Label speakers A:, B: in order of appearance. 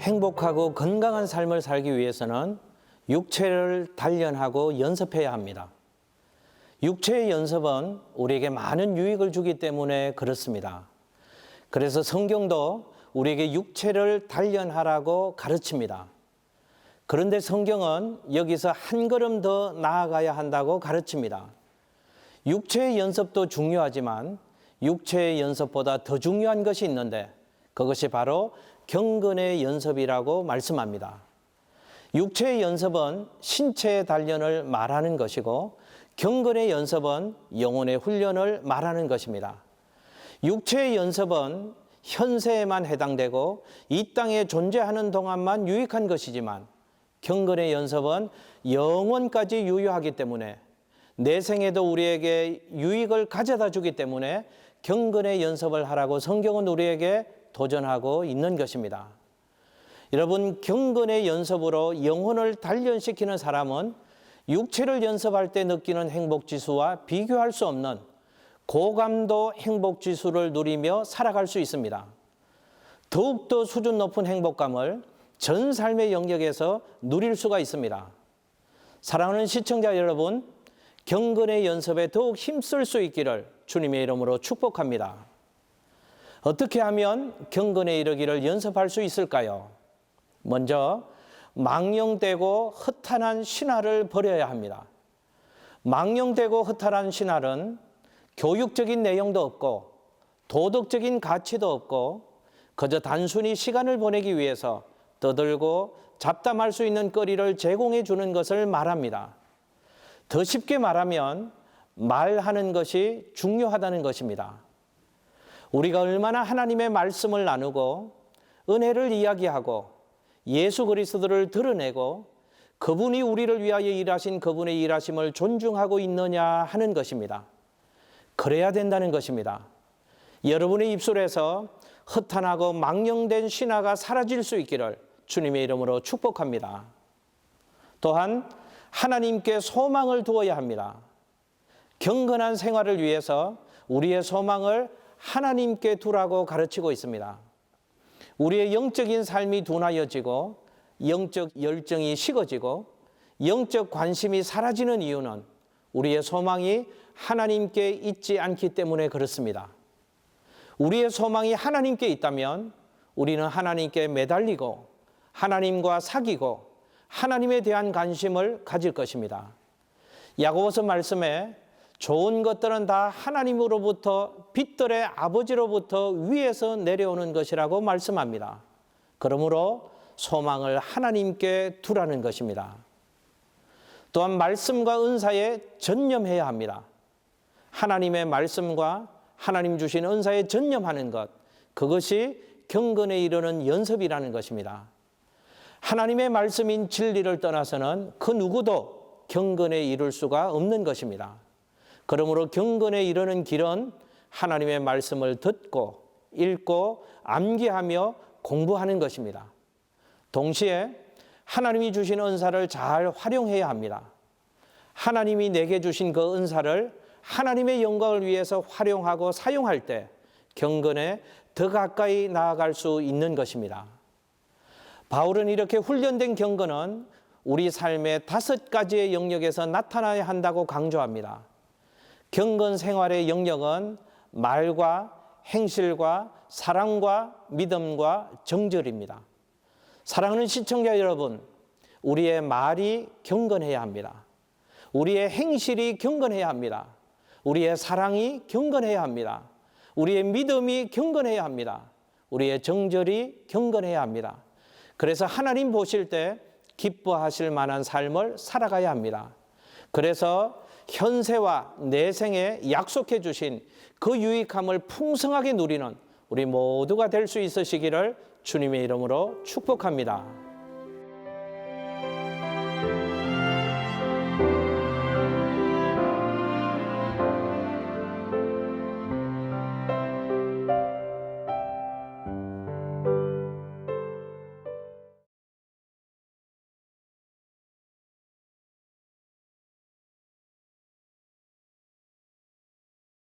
A: 행복하고 건강한 삶을 살기 위해서는 육체를 단련하고 연습해야 합니다. 육체의 연습은 우리에게 많은 유익을 주기 때문에 그렇습니다. 그래서 성경도 우리에게 육체를 단련하라고 가르칩니다. 그런데 성경은 여기서 한 걸음 더 나아가야 한다고 가르칩니다. 육체의 연습도 중요하지만 육체의 연습보다 더 중요한 것이 있는데 그것이 바로 경건의 연습이라고 말씀합니다. 육체의 연습은 신체의 단련을 말하는 것이고 경건의 연습은 영혼의 훈련을 말하는 것입니다. 육체의 연습은 현세에만 해당되고 이 땅에 존재하는 동안만 유익한 것이지만 경건의 연습은 영원까지 유효하기 때문에 내 생에도 우리에게 유익을 가져다 주기 때문에 경건의 연습을 하라고 성경은 우리에게 도전하고 있는 것입니다. 여러분, 경건의 연습으로 영혼을 단련시키는 사람은 육체를 연습할 때 느끼는 행복지수와 비교할 수 없는 고감도 행복지수를 누리며 살아갈 수 있습니다. 더욱더 수준 높은 행복감을 전 삶의 영역에서 누릴 수가 있습니다. 사랑하는 시청자 여러분, 경건의 연습에 더욱 힘쓸 수 있기를 주님의 이름으로 축복합니다. 어떻게 하면 경건에 이르기를 연습할 수 있을까요? 먼저 망령되고 허탄한 신화를 버려야 합니다. 망령되고 허탄한 신화는 교육적인 내용도 없고 도덕적인 가치도 없고 그저 단순히 시간을 보내기 위해서 떠들고 잡담할 수 있는 거리를 제공해 주는 것을 말합니다. 더 쉽게 말하면 말하는 것이 중요하다는 것입니다. 우리가 얼마나 하나님의 말씀을 나누고 은혜를 이야기하고 예수 그리스도를 드러내고 그분이 우리를 위하여 일하신 그분의 일하심을 존중하고 있느냐 하는 것입니다. 그래야 된다는 것입니다. 여러분의 입술에서 허탄하고 망령된 신화가 사라질 수 있기를 주님의 이름으로 축복합니다. 또한 하나님께 소망을 두어야 합니다. 경건한 생활을 위해서 우리의 소망을 하나님께 두라고 가르치고 있습니다. 우리의 영적인 삶이 둔하여지고 영적 열정이 식어지고 영적 관심이 사라지는 이유는 우리의 소망이 하나님께 있지 않기 때문에 그렇습니다. 우리의 소망이 하나님께 있다면 우리는 하나님께 매달리고 하나님과 사귀고 하나님에 대한 관심을 가질 것입니다. 야고보서 말씀에 좋은 것들은 다 하나님으로부터 빛들의 아버지로부터 위에서 내려오는 것이라고 말씀합니다. 그러므로 소망을 하나님께 두라는 것입니다. 또한 말씀과 은사에 전념해야 합니다. 하나님의 말씀과 하나님 주신 은사에 전념하는 것, 그것이 경건에 이르는 연습이라는 것입니다. 하나님의 말씀인 진리를 떠나서는 그 누구도 경건에 이를 수가 없는 것입니다. 그러므로 경건에 이르는 길은 하나님의 말씀을 듣고 읽고 암기하며 공부하는 것입니다. 동시에 하나님이 주신 은사를 잘 활용해야 합니다. 하나님이 내게 주신 그 은사를 하나님의 영광을 위해서 활용하고 사용할 때 경건에 더 가까이 나아갈 수 있는 것입니다. 바울은 이렇게 훈련된 경건은 우리 삶의 5가지의 영역에서 나타나야 한다고 강조합니다. 경건 생활의 영역은 말과 행실과 사랑과 믿음과 정절입니다. 사랑하는 시청자 여러분, 우리의 말이 경건해야 합니다. 우리의 행실이 경건해야 합니다. 우리의 사랑이 경건해야 합니다. 우리의 믿음이 경건해야 합니다. 우리의 정절이 경건해야 합니다. 그래서 하나님 보실 때 기뻐하실 만한 삶을 살아가야 합니다. 그래서 현세와 내생에 약속해 주신 그 유익함을 풍성하게 누리는 우리 모두가 될 수 있으시기를 주님의 이름으로 축복합니다.